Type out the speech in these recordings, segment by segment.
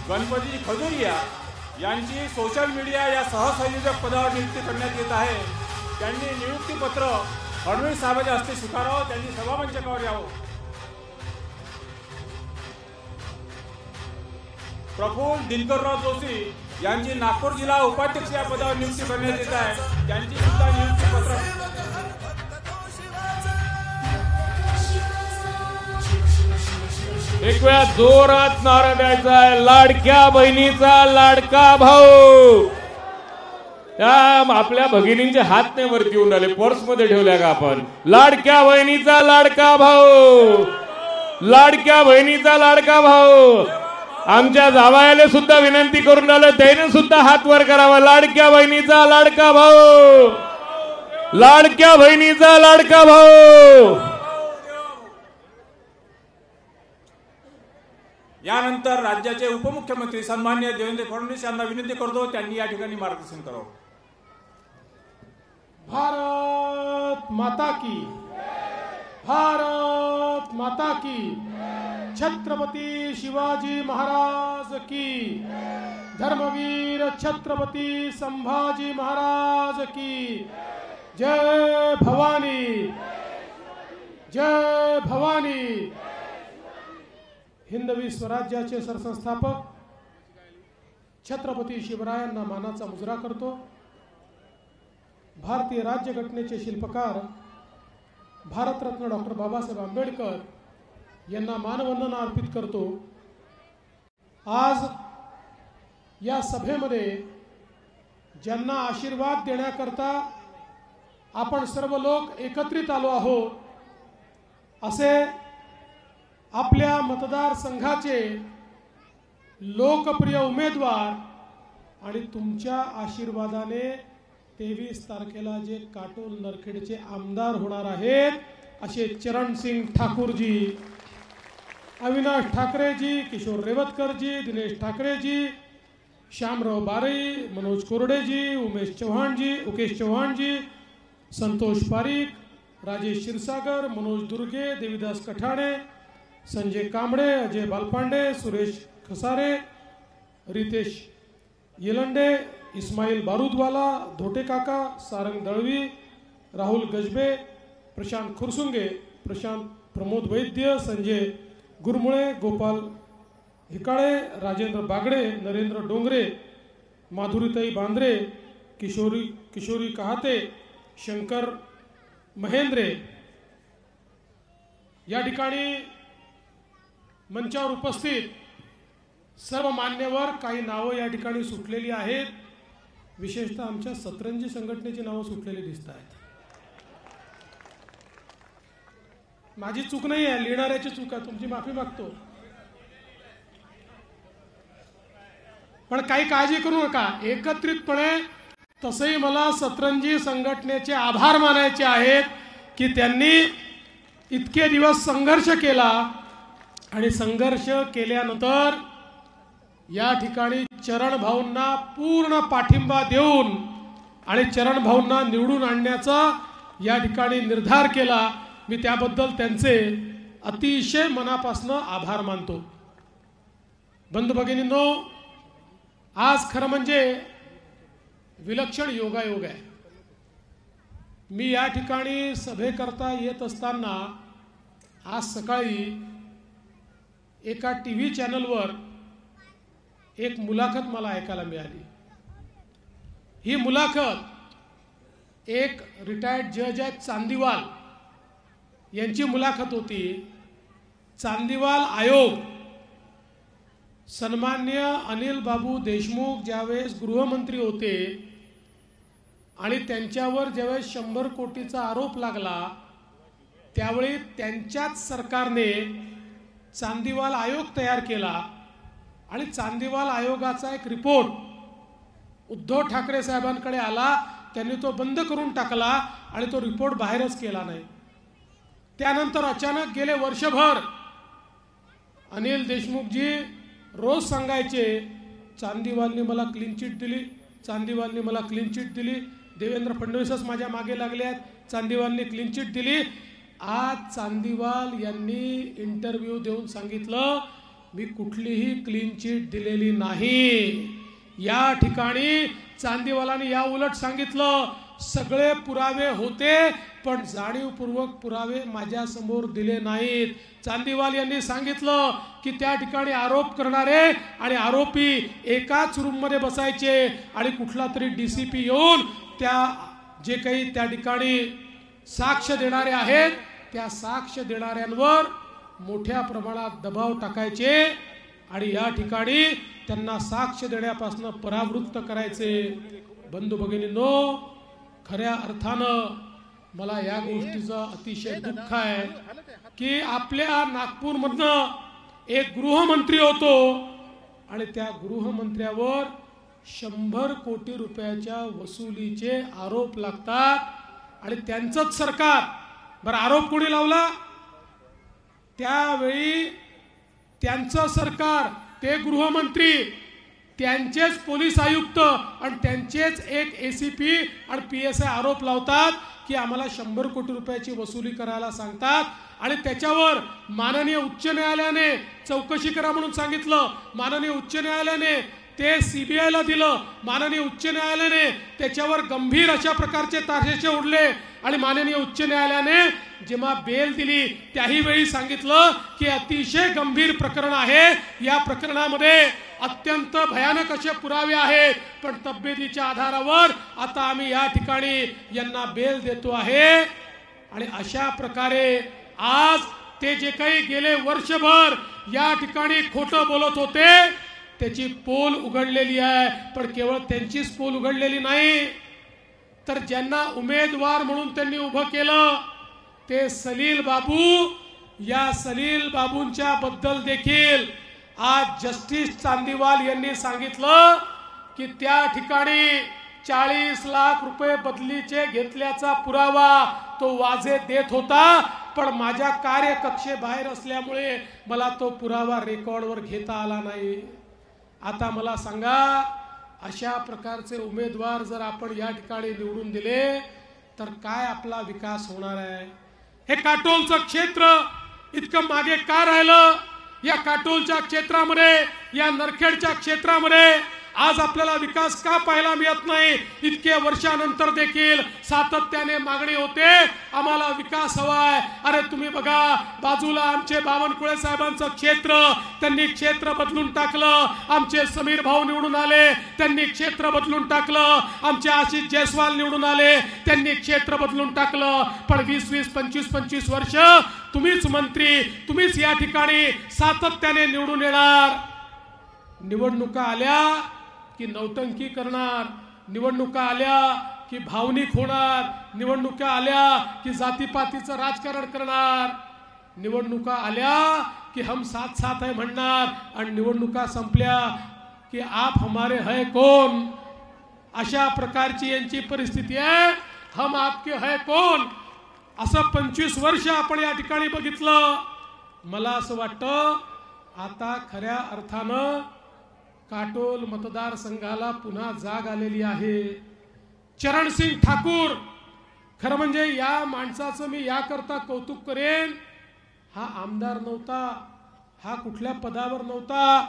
गणपती खजुरिया यांची social media या सहसंयोजक पदावर नियुक्ती करण्यात येत आहे। त्यांनी नियुक्तीपत्र फडणवीस साहेबांच्या हस्ते स्वीकारावं, त्यांनी सभामंचावर यावं। प्रफुल्ल दिनकरराव जोशी यांची नागपूर जिल्हा उपाध्यक्ष या पदावर नियुक्ती करण्यात येत आहे। त्यांची सुद्धा नियुक्तीपत्र एक वेळा जोरात नारा द्यायचा आहे, लाडक्या बहिणीचा लाडका भाऊ। त्या आपल्या भगिनींचे हात नाही वरती येऊन राहिले, पर्स मध्ये ठेवल्या का आपण? लाडक्या बहिणीचा लाडका भाऊ, लाडक्या बहिणीचा लाडका भाऊ। आमच्या जावयाले सुद्धा विनंती करून राहिलो, त्याने सुद्धा हात वर करावा। लाडक्या बहिणीचा लाडका भाऊ, लाडक्या बहिणीचा लाडका भाऊ। यानंतर राज्याचे उपमुख्यमंत्री सन्माननीय देवेंद्र फडणवीस यांना विनंती करतो, त्यांनी या ठिकाणी मार्गदर्शन करावं। भारत माता की, भारत माता की, छत्रपति शिवाजी महाराज की, धर्मवीर छत्रपति संभाजी महाराज की जय भवानी, जय भवानी। हिंदवी स्वराज्याचे सरसंस्थापक छत्रपती शिवरायांना मानाचा मुजरा करतो। भारतीय राज्यघटनेचे शिल्पकार भारतरत्न डॉक्टर बाबासाहेब आंबेडकर यांना मानवंदना अर्पित करतो। आज या सभेमध्ये ज्यांना आशीर्वाद देण्याकरता आपण सर्व लोक एकत्रित आलो आहोत, असे आपल्या मतदारसंघाचे लोकप्रिय उमेदवार आणि तुमच्या आशीर्वादाने 23 तारखेला जे काटोल नरखेडचे आमदार होणार आहेत, असे चरणसिंग ठाकूरजी, अविनाश ठाकरेजी, किशोर रेवतकरजी, दिनेश ठाकरेजी, श्यामराव बारई, मनोज कोरडेजी, उमेश चव्हाणजी, संतोष पारीख, राजेश क्षीरसागर, मनोज दुर्गे, देवीदास कठाणे, संजय कांबळे, अजय बालपांडे, सुरेश खसारे, रितेश येलंडे, इस्माईल बारूदवाला, धोटे काका, सारंग दळवी, राहुल गजबे, प्रशांत खुरसुंगे, प्रमोद वैद्य, संजय गुरमुळे, गोपाल हिकाळे, राजेंद्र बागडे, नरेंद्र डोंगरे, माधुरीताई बांद्रे, किशोरी कहाते, शंकर महेंद्रे। या ठिकाणी मंचावर उपस्थित सर्व मान्यवर, काही नावं या ठिकाणी सुटलेली आहेत, विशेषतः आमच्या सतरंजी संघटनेची नावं सुटलेली दिसत आहेत। माझी चूक नाही आहे, लिहिणाऱ्याची चूक आहे, तुमची माफी मागतो। पण काही काळजी करू नका, एकत्रितपणे तसंही मला सतरंजी संघटनेचे आभार मानायचे आहेत की त्यांनी इतके दिवस संघर्ष केला आणि संघर्ष केल्यानंतर या ठिकाणी चरण भाऊंना पूर्ण पाठिंबा देऊन आणि चरण भाऊंना निवडून आणण्याचा या ठिकाणी निर्धार केला। मी त्याबद्दल त्यांचे अतिशय मनापासून आभार मानतो। बंधू भगिनींनो, आज खरं म्हणजे विलक्षण योगायोग आहे। मी या ठिकाणी सभेकरता येत असताना आज सकाळी एका टीव्ही चॅनलवर एक मुलाखत मला ऐकायला मिळाली। ही मुलाखत एक रिटायर्ड जज आहेत चांदीवाल यांची मुलाखत होती। चांदीवाल आयोग सन्मान्य अनिल बाबू देशमुख ज्यावेळेस गृहमंत्री होते आणि त्यांच्यावर ज्यावेळेस 100 कोटीचा आरोप लागला, त्यावेळी त्यांच्याच सरकारने चांदीवाल आयोग तयार केला आणि चांदीवाल आयोगाचा एक रिपोर्ट उद्धव ठाकरे साहेबांकडे आला। त्यांनी तो बंद करून टाकला आणि तो रिपोर्ट बाहेरच केला नाही। त्यानंतर अचानक गेले वर्षभर अनिल देशमुखजी रोज सांगायचे, चांदीवालनी मला क्लीन चिट दिली, चांदीवालनी मला क्लीन चिट दिली, देवेंद्र फडणवीसच माझ्या मागे लागले आहेत, चांदीवालनी क्लीन चिट दिली। आज चांदीवाल यांनी इंटरव्ह्यू देऊन सांगितलं मी कुठलीही क्लीन चिट दिलेली नाही। या ठिकाणी चांदीवालाने या उलट सांगितलं, सगळे पुरावे होते पण जाणीवपूर्वक पुरावे माझ्या समोर दिले नाहीत। चांदीवाल यांनी सांगितलं की त्या ठिकाणी आरोप करणारे आणि आरोपी एकाच रूम मध्ये बसायचे आणि कुठला तरी डीसीपी येऊन त्या जे काही त्या ठिकाणी साक्ष देणारे आहेत त्या साक्ष देणाऱ्यांवर मोठ्या प्रमाणात दबाव टाकायचे आणि या ठिकाणी त्यांना साक्ष देण्यापासून परावृत्त करायचे। बंधू भगिनींनो, खऱ्या अर्थानं मला या गोष्टीचं अतिशय दुःख आहे की आपल्या नागपूरमधनं एक गृहमंत्री होतो आणि त्या गृहमंत्र्यावर 100 कोटी रुपयाच्या वसुलीचे आरोप लागतात आणि त्यांचंच सरकार, बरं आरोप कोणी लावला? त्यावेळी त्यांचं सरकार, ते गृहमंत्री, त्यांचेच पोलीस आयुक्त आणि त्यांचेच एक एसीपी आणि पीएसआय आरोप लावतात की आम्हाला 100 कोटी रुपयाची वसुली करायला सांगतात आणि त्याच्यावर माननीय उच्च न्यायालयाने चौकशी करा म्हणून सांगितलं। माननीय उच्च न्यायालयाने ते सीबीआयला दिलं। माननीय उच्च न्यायालयाने त्याच्यावर गंभीर अशा प्रकारचे ताशेचे उडले आणि माननीय उच्च न्यायालयाने जेव्हा बेल दिली त्याही वेळी सांगितलं की अतिशय गंभीर प्रकरण आहे, या प्रकरणामध्ये अत्यंत भयानक असे पुरावे आहेत पण तब्येतीच्या आधारावर आता आम्ही या ठिकाणी यांना बेल देतो आहे। आणि अशा प्रकारे आज ते जे काही गेले वर्षभर या ठिकाणी खोटं बोलत होते त्याची पोल उघडलेली आहे। पण केवळ त्यांचीच पोल उघडलेली नाही तर ज्यांना उमेदवार म्हणून त्यांनी उभं केलं ते सलील बाबू, या सलील बाबूंच्या बद्दल देखील आज जस्टिस चांदीवाल यांनी सांगितलं की त्या ठिकाणी 40 लाख रुपये बदलीचे घेतल्याचा पुरावा तो वाजे देत होता पण माझ्या कार्यकक्षेबाहेर असल्यामुळे मला तो पुरावा रेकॉर्डवर घेता आला नाही। आता मला सांगा, अशा प्रकारचे उमेदवार जर आपण या ठिकाणी निवडून दिले तर काय आपला विकास होणार आहे? हे काटोलचं क्षेत्र इतकं मागे का राहिलं? या काटोलच्या क्षेत्रामध्ये, या नरखेडच्या क्षेत्रामध्ये आज आपल्याला विकास का पाहायला मिळत नाही? इतके वर्षानंतर देखील सातत्याने मागणी होते आम्हाला विकास हवाय। अरे तुम्ही बघा, बाजूला आमचे बावनकुळे साहेबांचं क्षेत्र, त्यांनी क्षेत्र बदलून टाकलं। आमचे समीर भाऊ निवडून आले, त्यांनी क्षेत्र बदलून टाकलं। आमचे आशिष जयस्वाल निवडून आले, त्यांनी क्षेत्र बदलून टाकलं। पण 20-20, 25-25 वर्ष तुम्हीच मंत्री, तुम्हीच या ठिकाणी सातत्याने निवडून येणार। निवडणुका आल्या की नौटंकी करणार, निवडणुका आल्या की भावनिक होणार, निवडणुका आल्या की जातीपातीचं राजकारण करणार, निवडणुका आल्या की हम साथ साथ है म्हणणार आणि निवडणुका संपल्या की आप हमारे है कौन, अशा प्रकारची यांची परिस्थिती आहे। हम आपके है कौन असं 25 वर्ष आपण या ठिकाणी बघितलं। मला असं वाटतं आता खऱ्या अर्थानं काटोल मतदारसंघाला पुन्हा जाग आलेली आहे। चरणसिंग ठाकूर, खरं म्हणजे या माणसाचं मी याकरता कौतुक करेन, हा आमदार नव्हता, हा कुठल्या पदावर नव्हता,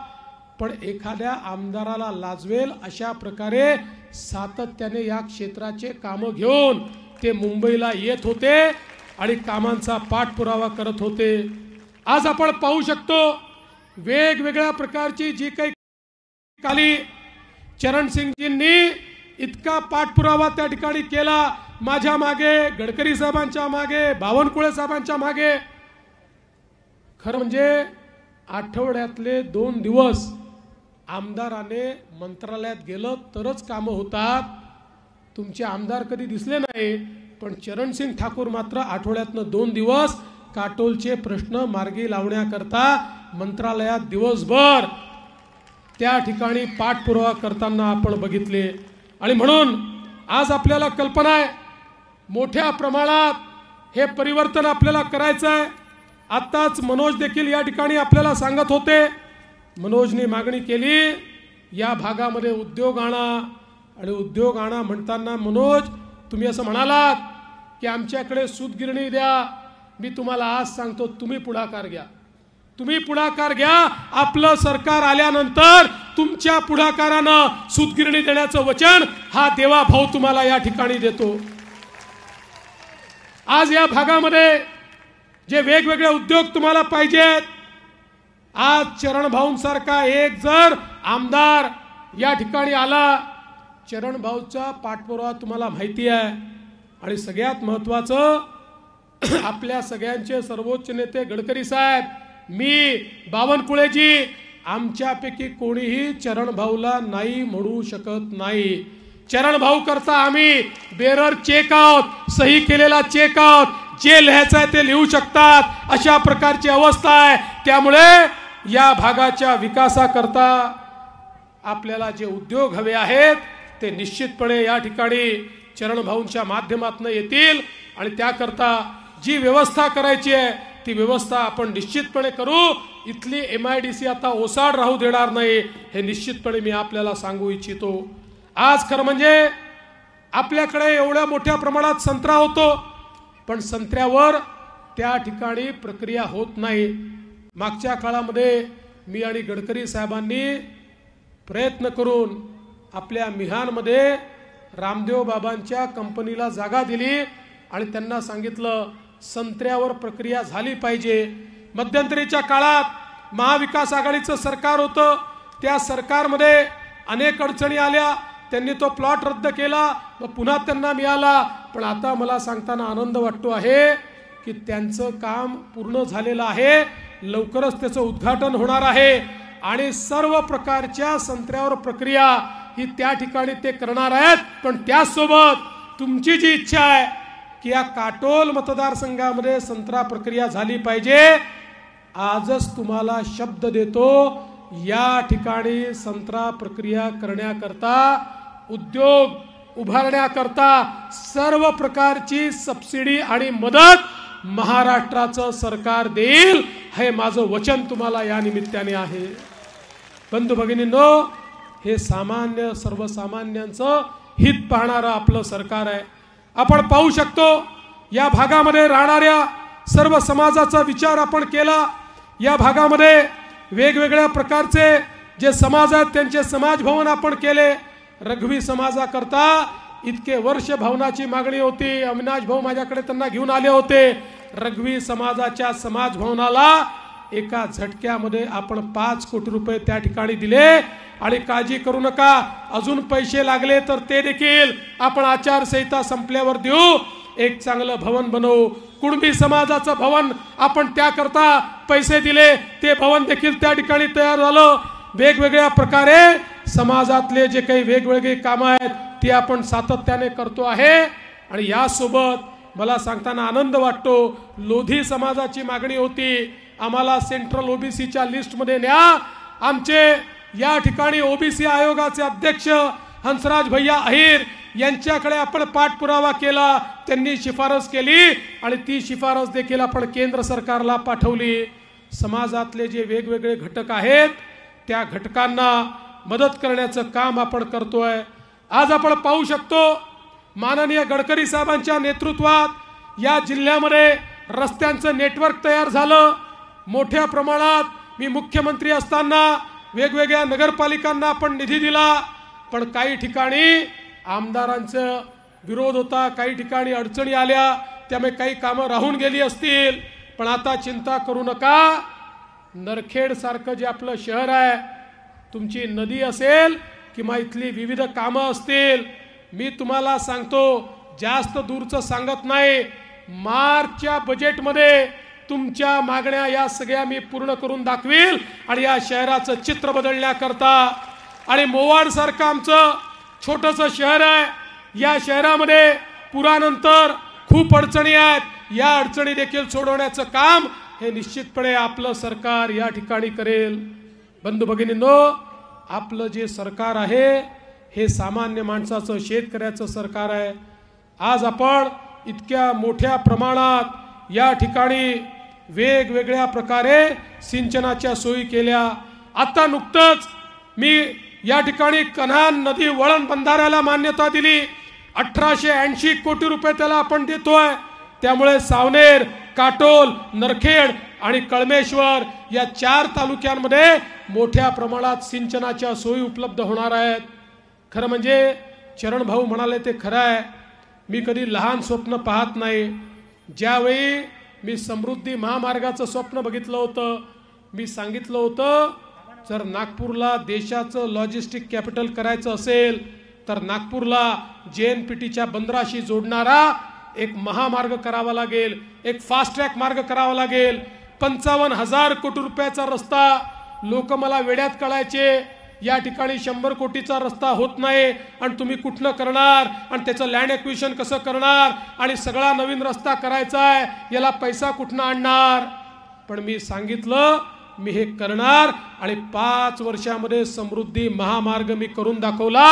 पण एखाद्या आमदाराला लाजवेल अशा प्रकारे सातत्याने या क्षेत्राचे कामं घेऊन ते मुंबईला येत होते आणि कामांचा पाठपुरावा करत होते। आज आपण पाहू शकतो वेगवेगळ्या प्रकारची जी काही काली चरणसिंगजींनी इतका पाठपुरावा त्या ठिकाणी केला, माझ्या मागे, गडकरी साहेबांच्या मागे, बावनकुळे साहेबांच्या मागे। खरं म्हणजे आठवड्यातले 2 दिवस आमदाराने मंत्रालयात गेलं तरच कामं होतात। तुमचे आमदार कधी दिसले नाही, पण चरणसिंग ठाकूर मात्र आठवड्यातनं 2 दिवस काटोलचे प्रश्न मार्गी लावण्याकरता मंत्रालयात दिवसभर त्या ठिकाणी पाठपुरावा करताना आपण बघितले। आणि म्हणून आज आपल्याला कल्पना आहे मोठ्या प्रमाणात हे परिवर्तन आपल्याला करायचं आहे। आत्ताच मनोज देखील या ठिकाणी आपल्याला सांगत होते, मनोजने मागणी केली या भागामध्ये उद्योग आणा, आणि उद्योग आणा म्हणताना मनोज तुम्ही असं म्हणालात की आमच्याकडे सूतगिरणी द्या। मी तुम्हाला आज सांगतो, तुम्ही पुढाकार घ्या, तुम्ही पुढाकार घ्या. आपलं सरकार आल्यानंतर तुमच्या पुढाकारानं सूतगिरणी देण्याचं वचन हा देवा भाऊ तुम्हाला या ठिकाणी देतो. आज या भागामध्ये जे वेगवेगळे उद्योग तुम्हाला पाहिजेत, आज चरण भाऊंसारखा एक जर आमदार या ठिकाणी आला, चरण भाऊचा पाठपुरावा तुम्हाला माहिती आहे. आणि सगळ्यात महत्त्वाचं आपल्या सगळ्यांचे सर्वोच्च नेते गडकरी साहेब, मी, बावनकुळेजी, आमच्यापैकी कोणीही चरण भाऊला नाही म्हणू शकत नाही. चरण भाऊ करता आम्ही बेरर चेक आहोत, सही केलेला चेक आहोत, जे लिहायचं आहे ते लिहू शकतात, अशा प्रकारची अवस्था आहे. त्यामुळे या भागाच्या विकासाकरता आपल्याला जे उद्योग हवे आहेत ते निश्चितपणे या ठिकाणी चरण भाऊंच्या माध्यमातून येतील. आणि त्याकरता जी व्यवस्था करायची आहे ती व्यवस्था आपण निश्चितपणे करू. इथली MIDC आता ओसाड राहू देणार नाही, हे निश्चितपणे मी आपल्याला सांगू इच्छितो. आज खरं म्हणजे आपल्याकडे एवढ्या मोठ्या प्रमाणात संत्रा होतो, पण संत्र्यावर त्या ठिकाणी प्रक्रिया होत नाही. मागच्या काळामध्ये मी आणि गडकरी साहेबांनी प्रयत्न करून आपल्या मिहानमध्ये रामदेव बाबांच्या कंपनीला जागा दिली आणि त्यांना सांगितलं संत्र्यावर प्रक्रिया झाली पाहिजे. मध्यंतरीच्या काळात महाविकास आघाडीचं सरकार होतं, त्या सरकारमध्ये अनेक अडचणी आल्या, त्यांनी तो प्लॉट रद्द केला, मग पुन्हा त्यांना मिळाला. पण आता मला सांगताना आनंद वाटतो आहे की त्यांचं काम पूर्ण झालेलं आहे, लवकरच त्याचं उद्घाटन होणार आहे आणि सर्व प्रकारच्या संत्र्यावर प्रक्रिया ही त्या ठिकाणी ते करणार आहेत. पण त्यासोबत तुमची जी इच्छा आहे की या काटोल मतदारसंघामध्ये संत्रा प्रक्रिया झाली पाहिजे, आजच तुम्हाला शब्द देतो, या ठिकाणी संत्रा प्रक्रिया करण्याकरता, उद्योग उभारण्याकरता सर्व प्रकारची सबसिडी आणि मदत महाराष्ट्राचं सरकार देईल, हे माझं वचन तुम्हाला या निमित्ताने आहे. बंधू भगिनींनो, हे सामान्य सर्वसामान्यांचं हित पाहणारं आपलं सरकार आहे. आपण पाहू शकतो या भागामध्ये राहणाऱ्या सर्व समाजाचा विचार आपण केला. या भागामध्ये वेगवेगळ्या प्रकारचे जे समाज आहेत त्यांचे समाज भवन आपण केले. रघवी समाजाकरता इतके वर्ष भवनाची मागणी होती. अविनाश भाऊ माझ्याकडे त्यांना घेऊन आले होते. रघवी समाजाच्या समाज भवनाला एका झटक्यामध्ये आपण 5 कोटी रुपये त्या ठिकाणी दिले. आणि काळजी करू नका, अजून पैसे लागले तर ते देखील आपण आचारसंहिता संपल्यावर देऊ, एक चांगलं भवन बनवू. कुणबी समाजाचं भवन आपण त्याकरता पैसे दिले, ते भवन देखील त्या ठिकाणी तयार झालं. वेगवेगळ्या प्रकारे समाजातले जे काही वेगवेगळे कामं आहेत ती आपण सातत्याने करतो आहे. आणि यासोबत मला सांगताना आनंद वाटतो, लोधी समाजाची मागणी होती, आम्हाला सेंट्रल OBCच्या लिस्टमध्ये न्या. आमचे या ठिकाणी OBC आयोगाचे अध्यक्ष हंसराज भैया अहिर यांच्याकडे आपण पाठपुरावा केला, त्यांनी शिफारस केली आणि ती शिफारस देखील आपण केंद्र सरकारला पाठवली. समाजातले जे वेगवेगळे घटक आहेत त्या घटकांना मदत करण्याचं काम आपण करतोय. आज आपण पाहू शकतो माननीय गडकरी साहेबांच्या नेतृत्वात या जिल्ह्यामध्ये रस्त्यांचं नेटवर्क तयार झालं. मोठ्या प्रमाणात मी मुख्यमंत्री असताना वेगवेगळ्या नगरपालिकांना आपण निधी दिला, पण काही ठिकाणी आमदारांचा विरोध होता, काही ठिकाणी अडचणी आल्या, त्यामुळे काही कामं राहून गेली असतील. पण आता चिंता करू नका, नरखेड सारखं जे आपलं शहर आहे, तुमची नदी असेल किंवा इथली विविध कामं असतील, मी तुम्हाला सांगतो, जास्त दूरचं सांगत नाही, मार्चच्या बजेटमध्ये तुमच्या मागण्या या सगळ्या मी पूर्ण करून दाखवील. आणि या शहराचं चित्र बदलण्याकरता, आणि मोवाड सारखं आमचं छोटंसं शहर आहे, या शहरामध्ये पुरानंतर खूप अडचणी आहेत, या अडचणी देखील सोडवण्याचं काम हे निश्चितपणे आपलं सरकार या ठिकाणी करेल. बंधू भगिनींनो, आपलं जे सरकार आहे हे सामान्य माणसाचं, शेतकऱ्याचं सरकार आहे. आज आपण इतक्या मोठ्या प्रमाणात या ठिकाणी वेगवेगळ्या प्रकारे सिंचनाच्या सोयी केल्या. आता नुकतंच मी या ठिकाणी कन्हान नदी वळण बंधाऱ्याला मान्यता दिली. 1880 कोटी रुपये त्याला आपण देतोय. त्यामुळे सावनेर, काटोल, नरखेड आणि कळमेश्वर या 4 तालुक्यांमध्ये मोठ्या प्रमाणात सिंचनाच्या सोयी उपलब्ध होणार आहेत. खरं म्हणजे चरण भाऊ म्हणाले ते खरं आहे. मी कधी लहान स्वप्न पाहत नाही. ज्यावेळी मी समृद्धी महामार्गाचं स्वप्न बघितलं होतं, मी सांगितलं होतं जर नागपूरला देशाचं लॉजिस्टिक कॅपिटल करायचं असेल तर नागपूरला JNPTच्या बंदराशी जोडणारा एक महामार्ग करावा लागेल, एक फास्ट ट्रॅक मार्ग करावा लागेल. 55,000 कोटी रुपयाचा रस्ता. लोक मला वेड्यात कळायचे, या ठिकाणी 100 कोटीचा रस्ता होत नाही आणि तुम्ही कुठनं करणार आणि त्याचं लँड ॲक्विजिशन कसं करणार आणि सगळा नवीन रस्ता करायचा आहे, याला पैसा कुठनं आणणार. पण मी सांगितलं मी हे करणार आणि 5 वर्षामध्ये समृद्धी महामार्ग मी करून दाखवला.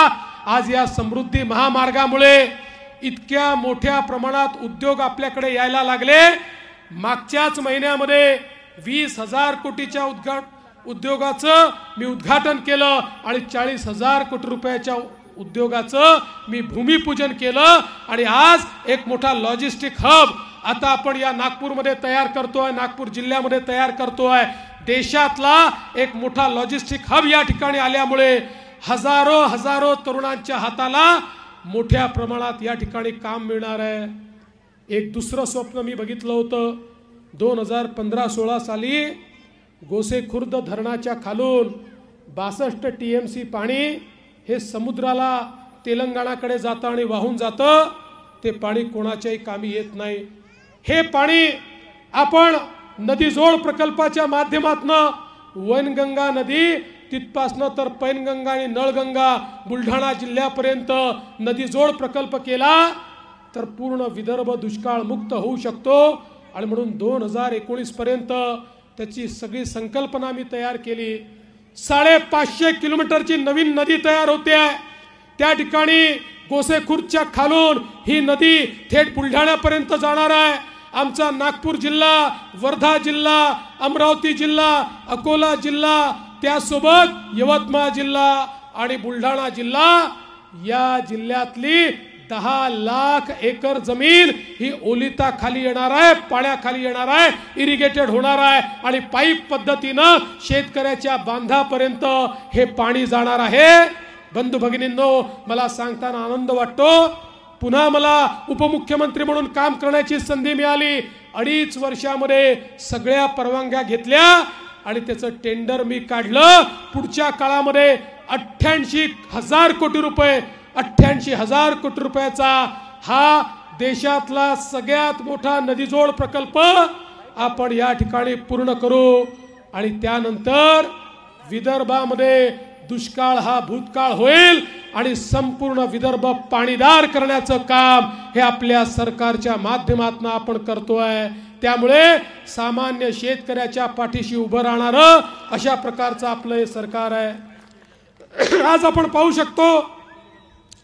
आज या समृद्धी महामार्गामुळे इतक्या मोठ्या प्रमाणात उद्योग आपल्याकडे यायला लागले. मागच्याच महिन्यामध्ये 20,000 कोटीच्या उद्योगाचं मी उद्घाटन केलं आणि 40,000 कोटी रुपयाच्या उद्योगाचं मी भूमिपूजन केलं. आणि आज एक मोठा लॉजिस्टिक हब आता आपण या नागपूरमध्ये तयार करतोय, नागपूर जिल्ह्यामध्ये तयार करतोय. देशातला एक मोठा लॉजिस्टिक हब या ठिकाणी आल्यामुळे हजारो तरुणांच्या हाताला मोठ्या प्रमाणात या ठिकाणी काम मिळणार आहे. एक दुसरं स्वप्न मी बघितलं होतं. 2015-16 साली गोसेखुर्द धरणाच्या खालून 62 TMC पाणी हे समुद्राला तेलंगणाकडे जातं आणि वाहून जातं. ते पाणी कोणाच्याही कामी येत नाही. हे पाणी आपण नदीजोड प्रकल्पाच्या माध्यमातून वैनगंगा नदी तिथपासनं तर पैनगंगा आणि नळगंगा बुलढाणा जिल्ह्यापर्यंत नदीजोड प्रकल्प केला तर पूर्ण विदर्भ दुष्काळ मुक्त होऊ शकतो. आणि म्हणून 2019 पर्यंत त्याची सगळी संकल्पना मी तयार केली. 550 किलोमीटरची नवीन नदी तयार होते. त्या ठिकाणी गोसेखुर्दच्या खालून ही नदी थेट बुलढाण्यापर्यंत जाणार आहे. आमचा नागपूर जिल्हा, वर्धा जिल्हा, अमरावती जिल्हा, अकोला जिल्हा, त्यासोबत यवतमाळ जिल्हा आणि बुलढाणा जिल्हा या जिल्ह्यातली 10 लाख एकर जमीन ही ओलिता खाली येणार आहे, पाण्याखाली येणार आहे, इरिगेटेड होणार आहे आणि पाईप पद्धतीनं शेतकऱ्याच्या बांधापर्यंत हे पाणी जाणार आहे. बंधू भगिनींनो, मला सांगताना आनंद वाटतो. पुन्हा मला उपमुख्यमंत्री म्हणून काम करण्याची संधी मिळाली. 2.5 वर्षामध्ये सगळ्या परवानग्या घेतल्या आणि त्याचं टेंडर मी काढलं. पुढच्या काळामध्ये 88,000 कोटी रुपये 88,000 कोटी रुपयाचा हा देशातला सगळ्यात मोठा नदीजोड प्रकल्प आपण या ठिकाणी पूर्ण करू. आणि त्यानंतर विदर्भामध्ये दुष्काळ हा भूतकाळ होईल आणि संपूर्ण विदर्भ पाणीदार करण्याचं काम हे आपल्या सरकारच्या माध्यमातून आपण करतोय. त्यामुळे सामान्य शेतकऱ्याच्या पाठीशी उभं राहणारं अशा प्रकारचं आपलं हे सरकार आहे. आज आपण पाहू शकतो,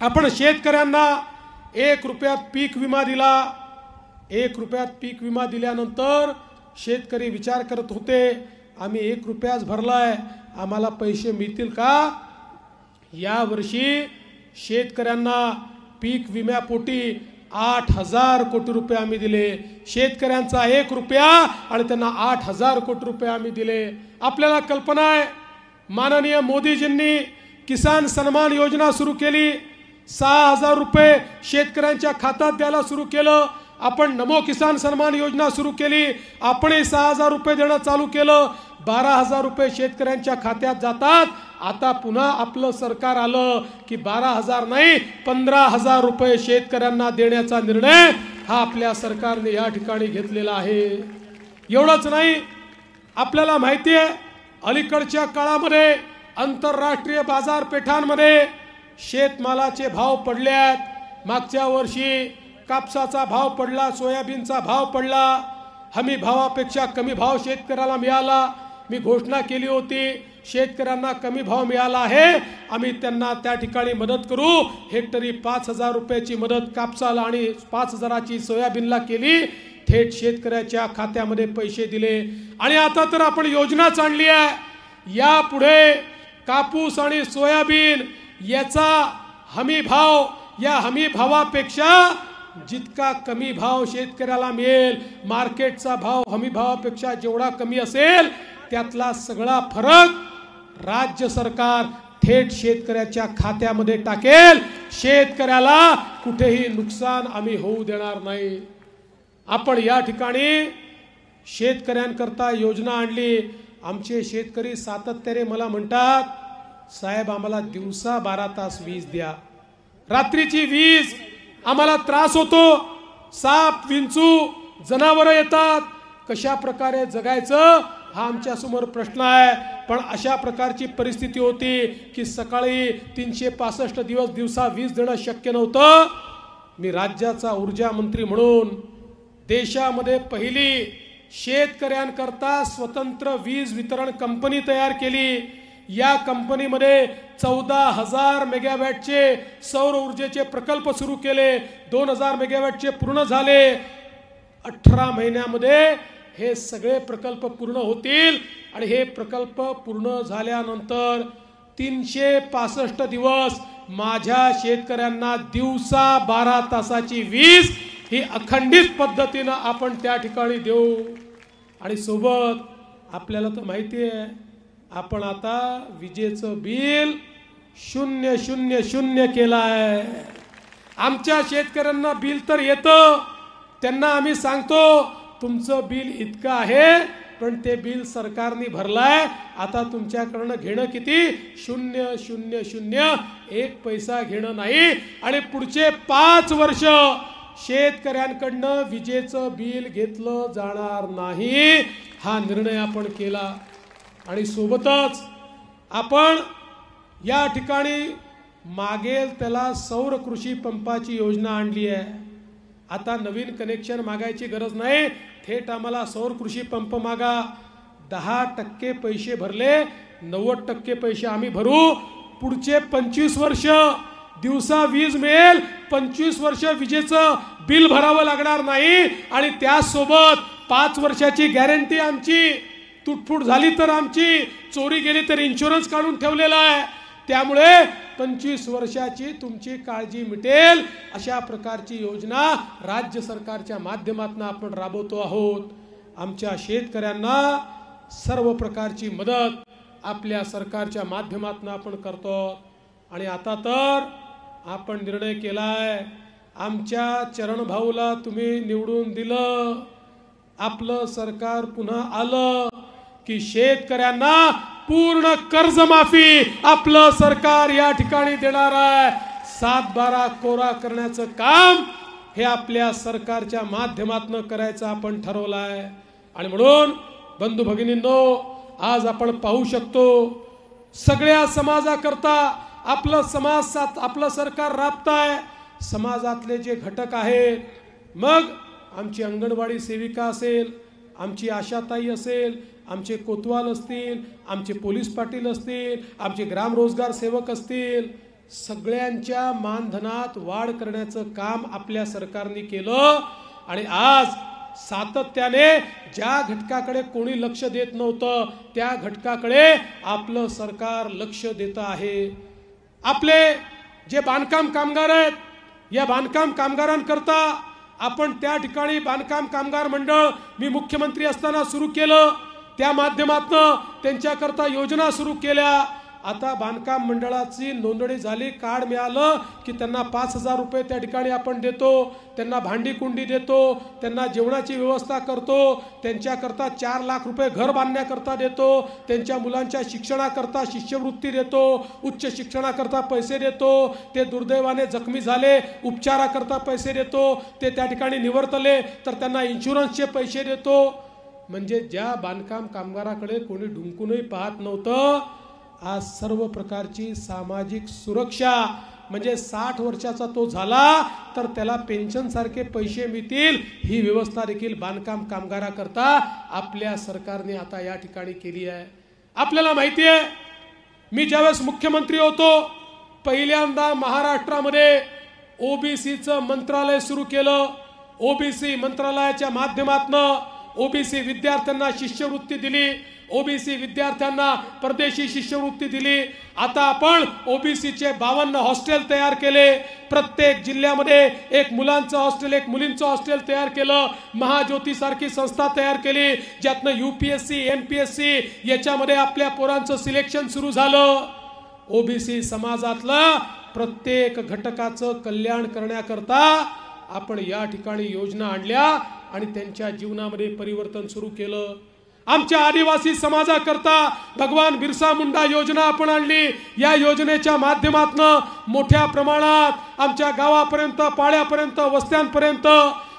आपण शेतकऱ्यांना 1 रुपयात पीक विमा दिला. 1 रुपयात पीक विमा दिल्यानंतर शेतकरी विचार करत होते आम्ही 1 रुपयाच भरलाय, आम्हाला पैसे मिळतील का. या वर्षी शेतकऱ्यांना पीक विम्यापोटी 8,000 कोटी रुपये आम्ही दिले. शेतकऱ्यांचा 1 रुपया आणि त्यांना 8,000 कोटी रुपये आम्ही दिले. आपल्याला कल्पना आहे, माननीय मोदीजींनी किसान सन्मान योजना सुरू केली. 6,000 रुपये शेतकऱ्यांच्या खात्यात द्यायला सुरू केलं. आपण नमो किसान सन्मान योजना सुरू केली. आपणही 6,000 रुपये देणं चालू केलं. 12,000 रुपये शेतकऱ्यांच्या खात्यात जातात. आता पुन्हा आपलं सरकार आलं की 12,000 नाही 15,000 रुपये शेतकऱ्यांना देण्याचा निर्णय हा आपल्या सरकारने या ठिकाणी घेतलेला आहे. एवढंच नाही, आपल्याला माहिती आहे अलीकडच्या काळामध्ये आंतरराष्ट्रीय बाजारपेठांमध्ये शेतमालाचे भाव पडले आहेत. मागच्या वर्षी कापसाचा भाव पडला, सोयाबीनचा भाव पडला, हमी भावापेक्षा कमी भाव शेतकऱ्याला मिळाला. मी घोषणा केली होती शेतकऱ्यांना कमी भाव मिळाला आहे, आम्ही त्यांना त्या ठिकाणी मदत करू. हेक्टरी 5,000 रुपयाची मदत कापसाला आणि 5,000ची सोयाबीनला केली. थेट शेतकऱ्याच्या खात्यामध्ये पैसे दिले. आणि आता तर आपण योजनाच आणली आहे, यापुढे कापूस आणि सोयाबीन याचा हमी भाव, या हमी भावापेक्षा जितका कमी भाव शेतकऱ्याला मिळेल, मार्केटचा भाव हमी भावापेक्षा जेवढा कमी असेल, त्यातला सगळा फरक राज्य सरकार थेट शेतकऱ्याच्या खात्यामध्ये टाकेल. शेतकऱ्याला कुठेही नुकसान आम्ही होऊ देणार नाही. आपण या ठिकाणी शेतकऱ्यांकरता योजना आणली. आमचे शेतकरी सातत्याने मला म्हणतात, साहेब आम्हाला दिवसा 12 तास वीज द्या, रात्रीची वीज आम्हाला त्रास होतो, साप विंचू जनावरं येतात, कशा प्रकारे जगायचं हा आमच्या समोर प्रश्न आहे. पण अशा प्रकारची परिस्थिती होती की सकाळी 365 दिवस दिवसा वीज देणं शक्य नव्हतं. मी राज्याचा ऊर्जा मंत्री म्हणून देशामध्ये पहिली शेतकऱ्यांकरता स्वतंत्र वीज वितरण कंपनी तयार केली. या कंपनीमध्ये 14,000 मेगावॅटचे सौर ऊर्जेचे प्रकल्प सुरू केले. 2,000 मेगावॅटचे पूर्ण झाले. 18 महिन्यामध्ये हे सगळे प्रकल्प पूर्ण होतील आणि हे प्रकल्प पूर्ण झाल्यानंतर 365 दिवस माझ्या शेतकऱ्यांना दिवसा 12 तासाची वीज ही अखंडित पद्धतीने आपण त्या ठिकाणी देऊ. आणि सोबत आपल्याला तर माहिती आहे, आपण आता विजेचं बिल 000 केलं आहे. आमच्या शेतकऱ्यांना बिल तर येतं, त्यांना आम्ही सांगतो तुमचं बिल इतकं आहे, पण ते बिल सरकारने भरलाय, आता तुमच्याकडनं घेणं किती? 000, 1 पैसा घेणं नाही. आणि पुढचे 5 वर्ष शेतकऱ्यांकडनं विजेचं बिल घेतलं जाणार नाही, हा निर्णय आपण केला. आणि सोबतच आपण या ठिकाणी मागेल त्याला सौर कृषी पंपाची योजना आणली आहे. आता नवीन कनेक्शन मागायची गरज नाही, थेट आम्हाला सौर कृषी पंप मागा. 10% पैसे भरले, 90% पैसे आम्ही भरू. पुढचे 25 वर्ष दिवसा वीज मिळेल, 25 वर्ष विजेचं बिल भरावं लागणार नाही. आणि त्यासोबत 5 वर्षाची गॅरंटी आमची, तुटफूट झाली तर आमची, चोरी गेली तर इन्शुरन्स काढून ठेवलेला आहे. त्यामुळे 25 वर्षाची तुमची काळजी मिटेल. अशा प्रकारची योजना राज्य सरकारच्या माध्यमातून आपण राबवतो आहोत. आमच्या शेतकऱ्यांना सर्व प्रकारची मदत आपल्या सरकारच्या माध्यमातून आपण करतो. आणि आता तर आपण निर्णय केलाय, आमच्या चरण भाऊला तुम्ही निवडून दिलं, आपलं सरकार पुन्हा आलं की शेतकऱ्यांना पूर्ण कर्जमाफी आपलं सरकार या ठिकाणी देणार आहे. 7/12 कोरा करण्याचं काम हे आपल्या सरकारच्या माध्यमातून करायचं आपण ठरवलं आहे. आणि म्हणून बंधू भगिनींनो, आज आपण पाहू शकतो सगळ्या समाजाकरता आपलं सरकार राबताय. समाजातले जे घटक आहेत, मग आमची अंगणवाडी सेविका असेल, आमची आशाताई असेल, आमचे कोतवाल असतील, आमचे पोलीस पाटील असतील, आमचे ग्राम रोजगार सेवक असतील, सगळ्यांच्या मानधनात वाढ करण्याचं काम आपल्या सरकारने केलं. आणि आज सातत्याने ज्या घटकाकडे कोणी लक्ष देत नव्हतं त्या घटकाकडे आपलं सरकार लक्ष देत आहे. आपले जे बांधकाम कामगार आहेत, या बांधकाम कामगारांकरता आपण त्या ठिकाणी बांधकाम कामगार मंडळ मी मुख्यमंत्री असताना सुरू केलं. त्या माध्यमातून त्यांच्याकरता योजना सुरू केल्या. आता बांधकाम मंडळाची नोंदणी झाली, कार्ड मिळालं की त्यांना 5,000 रुपये त्या ठिकाणी आपण देतो. त्यांना भांडी कुंडी देतो, त्यांना जेवणाची व्यवस्था करतो, त्यांच्याकरता 4 लाख रुपये घर बांधण्याकरता देतो, त्यांच्या मुलांच्या शिक्षणाकरता शिष्यवृत्ती देतो, उच्च शिक्षणाकरता पैसे देतो, ते दुर्दैवाने जखमी झाले उपचाराकरता पैसे देतो, ते त्या ठिकाणी निवर्तले तर त्यांना इन्शुरन्सचे पैसे देतो. म्हणजे ज्या बांधकाम कामगाराकडे कोणी ढुंकूनही पाहत नव्हतं, आज सर्व प्रकारची सामाजिक सुरक्षा, म्हणजे 60 वर्षाचा तो झाला तर त्याला पेन्शन सारखे पैसे मिळतील, ही व्यवस्था देखील बांधकाम कामगाराकरता आपल्या सरकारने आता या ठिकाणी केली आहे. आपल्याला माहिती आहे, मी ज्यावेळेस मुख्यमंत्री होतो पहिल्यांदा महाराष्ट्रामध्ये ओबीसीचं मंत्रालय सुरू केलं. ओबीसी मंत्रालयाच्या माध्यमातून ओबीसी विद्यार्थ्यांना शिष्यवृत्ती दिली. ओबीसी विद्यार्थ्यांना परदेशी शिष्यवृत्ती दिली। आता आपण ओबीसीचे 52 हॉस्टेल तयार केले। प्रत्येक जिल्ह्यामध्ये एक मुलांचं हॉस्टेल एक मुलींचं हॉस्टेल तयार केलं। महाज्योती सारखी संस्था तयार केली, ज्यातनं UPSC MPSC याच्यामध्ये आपल्या पोरांचं सिलेक्शन सुरू झालं। ओबीसी समाजातलं प्रत्येक घटकाचं कल्याण करण्याकरता आपण या ठिकाणी योजना आणल्या आणि त्यांच्या जीवनामध्ये परिवर्तन सुरू केलं। आमच्या आदिवासी समाजाकरता भगवान बिरसा मुंडा योजना आपण आणली। या योजनेच्या माध्यमातून मोठ्या प्रमाणात आमच्या गावापर्यंत, पाड्यापर्यंत, वस्त्यांपर्यंत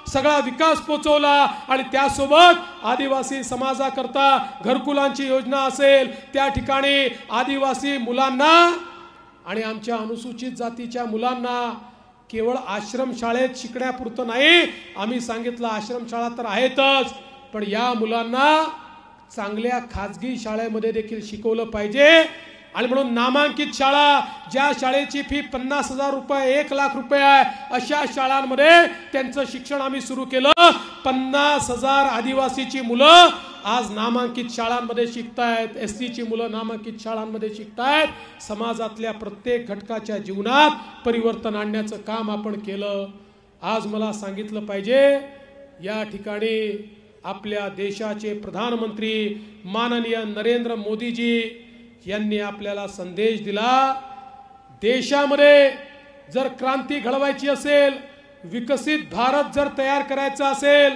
सगळा विकास पोहोचवला आणि त्यासोबत आदिवासी समाजाकरता घरकुलांची योजना असेल, त्या ठिकाणी आदिवासी मुलांना आणि आमच्या अनुसूचित जातीच्या मुलांना केवळ आश्रमशाळेत शिकण्यापुरतं नाही, आम्ही सांगितलं आश्रमशाळा तर आहेतच, पण या मुलांना चांगल्या खाजगी शाळेमध्ये देखील शिकवलं पाहिजे। आणि म्हणून नामांकित शाळा, ज्या शाळेची फी 50,000 रुपये 1 लाख रुपये आहे, अशा शाळांमध्ये त्यांचं शिक्षण आम्ही सुरू केलं। 50,000 आदिवासीची मुलं आज नामांकित शाळांमध्ये शिकतायत, SCची मुलं नामांकित शाळांमध्ये शिकतायत। समाजातल्या प्रत्येक घटकाच्या जीवनात परिवर्तन आणण्याचं काम आपण केलं। आज मला सांगितलं पाहिजे, या ठिकाणी आपल्या देशाचे प्रधानमंत्री माननीय नरेंद्र मोदीजी यांनी आपल्याला संदेश दिला, देशामध्ये जर क्रांती घडवायची असेल, विकसित भारत जर तयार करायचा असेल,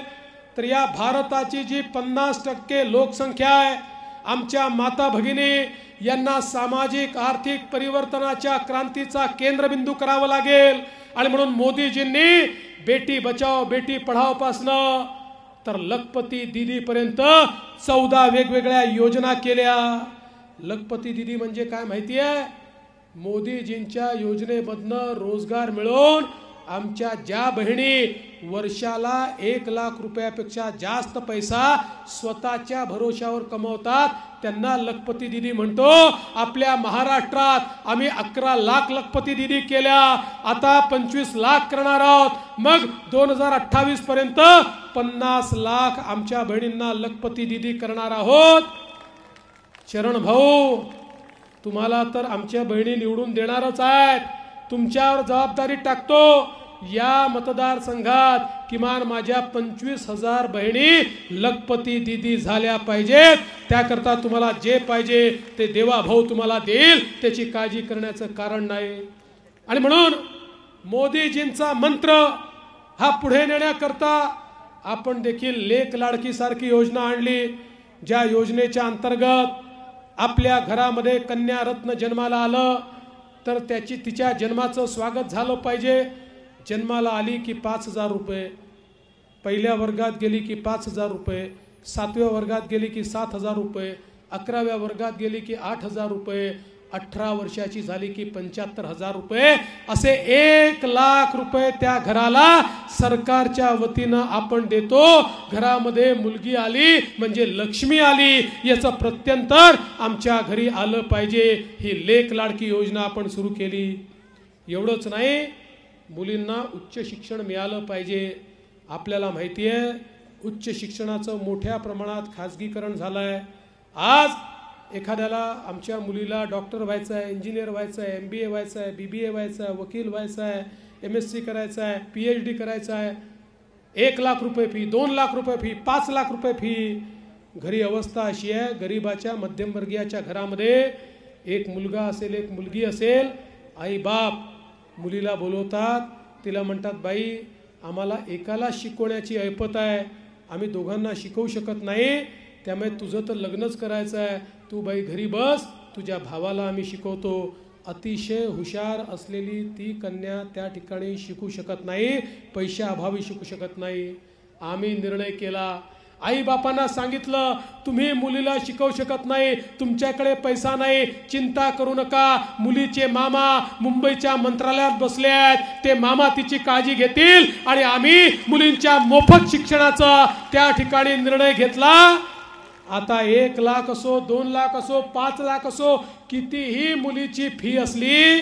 तर या भारताची जी 50% लोकसंख्या आहे, आमच्या माता भगिनी यांना सामाजिक आर्थिक परिवर्तनाच्या क्रांतीचा केंद्रबिंदू करावं लागेल। आणि म्हणून मोदीजींनी बेटी बचाओ बेटी पढाओ पासनं तर लखपती दीदी पर्यंत 14 वेगवेगळ्या योजना केल्या। लखपती दीदी म्हणजे काय माहिती आहे? मोदीजींच्या योजनेमधनं रोजगार मिळवून आमच्या ज्या बहिणी वर्षाला 1 लाख रुपयापेक्षा जास्त पैसा स्वतःच्या भरोशावर कमवतात, त्यांना लखपती दीदी म्हणतो। आपल्या महाराष्ट्रात आम्ही 11 लाख लखपती दीदी केल्या, आता 25 लाख करणार आहोत। मग 2028 पर्यंत 50 लाख आमच्या बहिणींना लखपती दीदी करणार आहोत। चरण भाऊ, तुम्हाला तर आमच्या बहिणी निवडून देणारच आहेत, तुमच्यावर जबाबदारी टाकतो। या मतदारसंघात किमान माझ्या 25,000 बहिणी लखपती दीदी झाल्या पाहिजेत। त्याकरता तुम्हाला जे पाहिजे ते देवा भाऊ तुम्हाला देईल, त्याची काळजी करण्याचं कारण नाही। आणि म्हणून मोदीजींचा मंत्र हा पुढे नेण्याकरता आपण देखील लेक लाडकी सारखी योजना आणली, ज्या योजनेच्या अंतर्गत आपल्या घरामध्ये कन्या रत्न जन्माला आलं तर तिच्या जन्माचं स्वागत झालं पाहिजे। जन्माला आली की 5,000 रुपये, पहिल्या वर्गात गेली की 5,000 रुपये, 7व्या वर्गात गेली की 7,000 रुपये, 11व्या वर्गात गेली की 8,000 रुपये, 18 वर्षाची झाली की 75,000 रुपये, असे 1 लाख रुपये त्या घराला सरकारच्या वतीनं आपण देतो। घरामध्ये मुलगी आली म्हणजे लक्ष्मी आली, याचं प्रत्यंतर आमच्या घरी आलं पाहिजे। ही लेक लाडकी योजना आपण सुरू केली। एवढंच नाही, मुलींना उच्च शिक्षण मिळालं पाहिजे। आपल्याला माहिती आहे उच्च शिक्षणाचं मोठ्या प्रमाणात खाजगीकरण झालं आहे। आज एखाद्याला आमच्या मुलीला डॉक्टर व्हायचं आहे, इंजिनियर व्हायचं आहे, MBA व्हायचं आहे, BBA व्हायचं आहे, वकील व्हायचं आहे, MSc करायचं आहे, PhD करायचं आहे, 1 लाख रुपये फी, 2 लाख रुपये फी, 5 लाख रुपये फी। घरी अवस्था अशी आहे, गरीबाच्या मध्यमवर्गीयाच्या घरामध्ये एक मुलगा असेल एक मुलगी असेल, आई बाप मुलीला बोलवतात, तिला म्हणतात बाई आम्हाला एकाला शिकवण्याची ऐपत आहे, आम्ही दोघांना शिकवू शकत नाही, त्यामुळे तुझं तर लग्नच करायचं आहे, तू बाई घरी बस, तुझ्या भावाला आम्ही शिकवतो। अतिशय हुशार असलेली ती कन्या त्या ठिकाणी शिकू शकत नाही, पैशाअभावी शिकू शकत नाही। आम्ही निर्णय केला, आई बापांना सांगितलं तुम्ही मुलीला शिकवू शकत नाही, तुमच्याकडे पैसा नाही, चिंता करू नका, मुलीचे मामा मुंबईच्या मंत्रालयात बसले आहेत, ते मामा तिची काळजी घेतील आणि आम्ही मुलींच्या मोफत शिक्षणाचा त्या ठिकाणी निर्णय घेतला। आता 1 लाख असो, 2 लाख असो, 5 लाख असो, कितीही मुलीची फी असली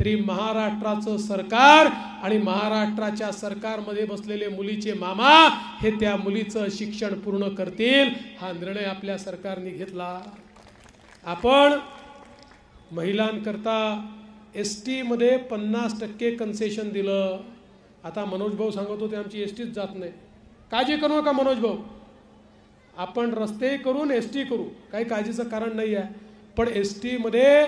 तरी महाराष्ट्राचं सरकार आणि महाराष्ट्राच्या सरकारमध्ये बसलेले मुलीचे मामा हे त्या मुलीचं शिक्षण पूर्ण करतील, हा निर्णय आपल्या सरकारने घेतला। आपण महिलांकरता ST मध्ये 50% कन्सेशन दिलं। आता मनोज भाऊ सांगत होते आमची STच जात नाही, काळजी करू नका मनोज भाऊ, आपण रस्ते करून ST करू, काही काळजीचं कारण नाही आहे, पण ST मध्ये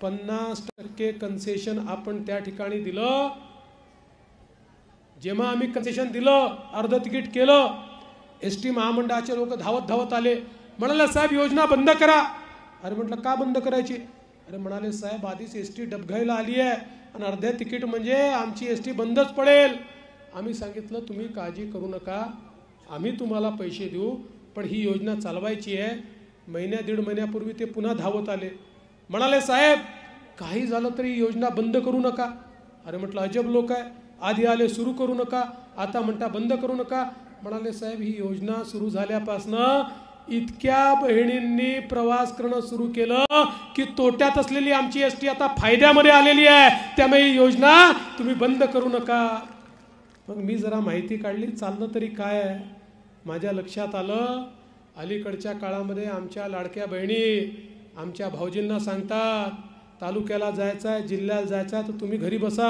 50% कन्सेशन आपण त्या ठिकाणी दिलं। जेव्हा आम्ही कन्सेशन दिलं, अर्ध तिकीट केलं, ST महामंडळाचे लोक धावत आले, म्हणाले साहेब योजना बंद करा। अरे म्हटलं का बंद करायची? अरे म्हणाले साहेब आधीच ST डबघाईला आली आहे आणि अर्ध्या तिकीट म्हणजे आमची ST बंदच पडेल। आम्ही सांगितलं तुम्ही काळजी करू नका, आम्ही तुम्हाला पैसे देऊ, पण ही योजना चालवायची आहे। महिन्या दीड महिन्यापूर्वी ते पुन्हा धावत आले, म्हणाले साहेब काही झालं तरी योजना बंद करू नका। अरे म्हटलं अजब लोक आहे, आधी आले सुरू करू नका, आता म्हणता बंद करू नका। म्हणाले साहेब ही योजना सुरू झाल्यापासनं इतक्या बहिणींनी प्रवास करणं सुरू केलं की तोट्यात असलेली आमची ST आता फायद्यामध्ये आलेली आहे, त्यामुळे ही योजना तुम्ही बंद करू नका। मग मी जरा माहिती काढली, चाललं तरी काय आहे। माझ्या लक्षात आलं अलीकडच्या काळामध्ये आमच्या लाडक्या बहिणी आमच्या भाऊजींना सांगतात तालुक्याला जायचं आहे, जिल्ह्याला जायचं आहे तर तुम्ही घरी बसा,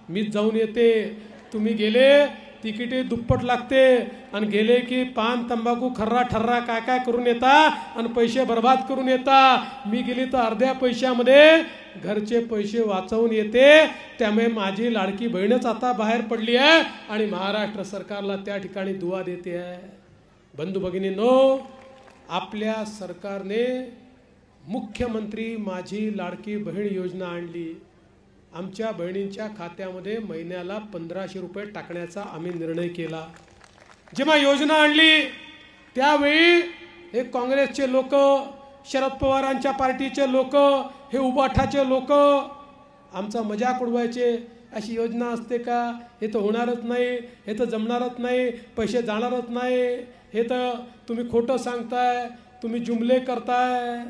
मीच जाऊन येते। तुम्ही गेले तिकीटे दुप्पट लागते आणि गेले की पान तंबाखू खर्रा ठर्रा काय काय करून येता आणि पैसे बर्बाद करून येता। मी गेली तर अर्ध्या पैशामध्ये घरचे पैसे वाचवून येते, त्यामुळे माझी लाडकी बहीणच आता बाहेर पडली आहे आणि महाराष्ट्र सरकारला त्या ठिकाणी दुवा देते आहे। बंधू भगिनींनो, आपल्या सरकारने मुख्यमंत्री माझी लाडकी बहीण योजना आणली। आमच्या बहिणींच्या खात्यामध्ये महिन्याला 1500 रुपये टाकण्याचा आम्ही निर्णय केला। जेव्हा योजना आणली त्यावेळी हे काँग्रेसचे लोक, शरद पवारांच्या पार्टीचे लोक, हे उबाठाचे लोक आमचा मजाक उडवायचे, अशी योजना असते का, हे तर होणारच नाही, हे तर जमणारच नाही, पैसे जाणारच नाही, हे तर तुम्ही खोटं सांगताय, तुम्ही जुमले करताय।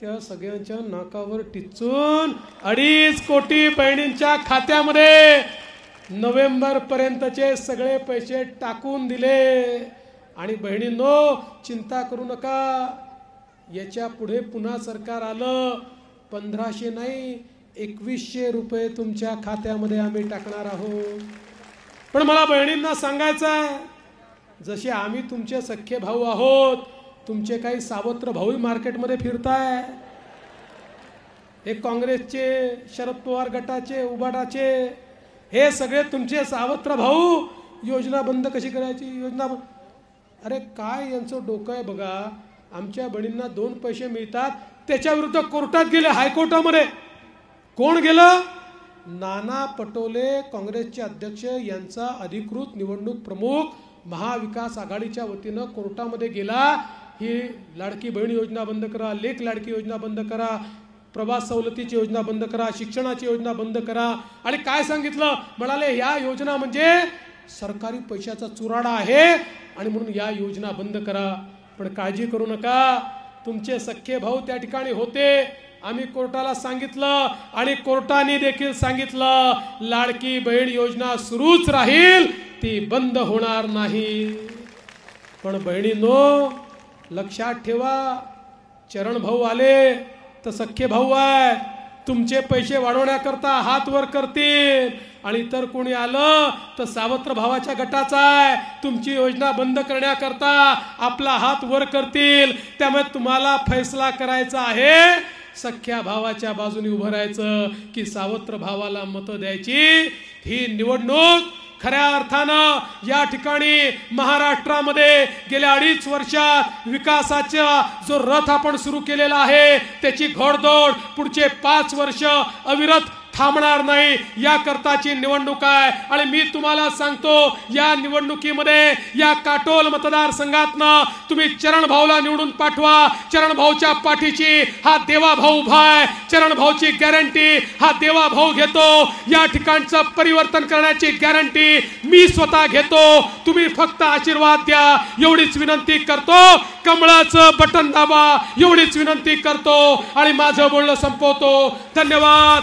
त्या सगळ्यांच्या नाकावर टिचून 2.5 कोटी बहिणींच्या खात्यामध्ये नोव्हेंबर पर्यंतचे सगळे पैसे टाकून दिले। आणि बहिणींनो चिंता करू नका, याच्या पुढे पुन्हा सरकार आलं 1500 नाही 2100 रुपये तुमच्या खात्यामध्ये आम्ही टाकणार आहोत। पण मला बहिणींना सांगायचं आहे, जसे आम्ही तुमचे सख्खे भाऊ आहोत, तुमचे काही सावत्र भाऊही मार्केटमध्ये फिरताय। हे काँग्रेसचे, शरद पवार गटाचे, उबाटाचे हे सगळे तुमचे सावत्र भाऊ योजना बंद कशी करायची, योजना अरे काय यांचं डोकं आहे बघा। आमच्या बहिणींना 2 पैसे मिळतात त्याच्या विरुद्ध कोर्टात गेले, हायकोर्टामध्ये। कोण गेलं? नाना पटोले काँग्रेसचे अध्यक्ष यांचा अधिकृत निवडणूक प्रमुख महाविकास आघाडीच्या वतीनं कोर्टामध्ये गेला, ही लाडकी बहीण योजना बंद करा, लेख लाडकी योजना बंद करा, प्रवास सवलतीची योजना बंद करा, शिक्षणाची योजना बंद करा। आणि काय सांगितलं? म्हणाले या योजना म्हणजे सरकारी पैशाचा चुराडा आहे आणि म्हणून या योजना बंद करा। पण काळजी करू नका, तुमचे सख्खे भाऊ त्या ठिकाणी होते, आम्ही कोर्टाला सांगितलं आणि कोर्टाने देखील सांगितलं लाडकी बहीण योजना सुरूच राहील, ती बंद होणार नाही। पण बहिणींनो लक्षात ठेवा, चरण भाऊ आले तर सख्खे भाऊ आहेत, तुमचे पैसे वाढवण्याकरता हात वर करतील, आणि इतर कोणी आलं तर सावत्र भावाच्या गटाचा आहे, तुमची योजना बंद करण्याकरता आपला हात वर करतील। त्यामुळे तुम्हाला फैसला करायचा आहे, सख्या भावाच्या बाजूने उभं राहायचं की सावत्र भावाला मतं द्यायची। ही निवडणूक खऱ्या अर्थानं या ठिकाणी महाराष्ट्रामध्ये गेल्या 2.5 वर्षात विकासाचा जो रथ आपण सुरू केलेला आहे त्याची घोडदौड पुढचे 5 वर्ष अविरत थांबणार नाही, या करताची निवडणूक आहे। आणि मी तुम्हाला सांगतो या निवडणुकीमध्ये या काटोल मतदारसंघातनं तुम्ही चरण भाऊला निवडून पाठवा। चरण भाऊच्या पाठीची हा देवा भाऊ उभा आहे, चरण भाऊची गॅरंटी हा देवा भाऊ घेतो, या ठिकाणचं परिवर्तन करण्याची गॅरंटी मी स्वतः घेतो। तुम्ही फक्त आशीर्वाद द्या एवढीच विनंती करतो, कमळाचं बटन दाबा एवढीच विनंती करतो आणि माझं बोलणं संपवतो। धन्यवाद।